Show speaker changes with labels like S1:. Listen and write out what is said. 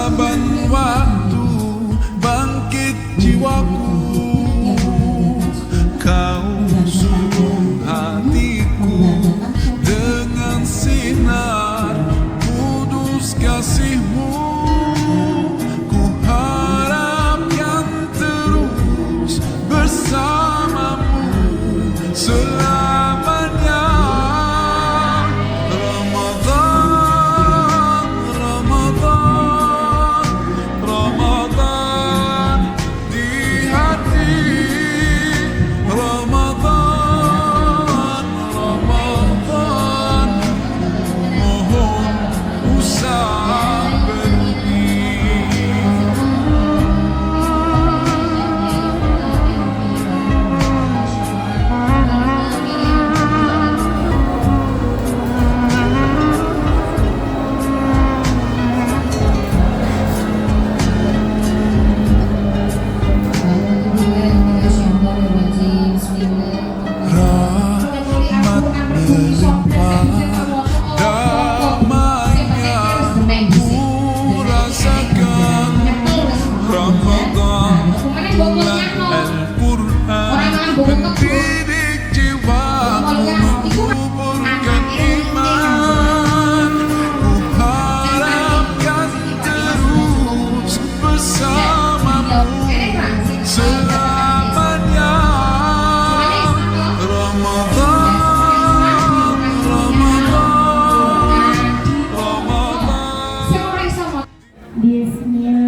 S1: saban waktu bangkit jiwaku, kau suruh hatiku dengan sinar kudus kasih-Mu. Ku harap yang terus bersamamu selamanya. Ramadan, Ramadan, Ramadan di hati. Ramadan, Ramadan, mohon usah pergi. Rahmat melimpah, damainya ku rasakan. Ramadan, bulan Al-Quran mendidik jiwaku, menguburkan iman. Ku harap yang terus bersamamu selamanya. Ramadan, Ramadan, Ramadan.
S2: Bismillah.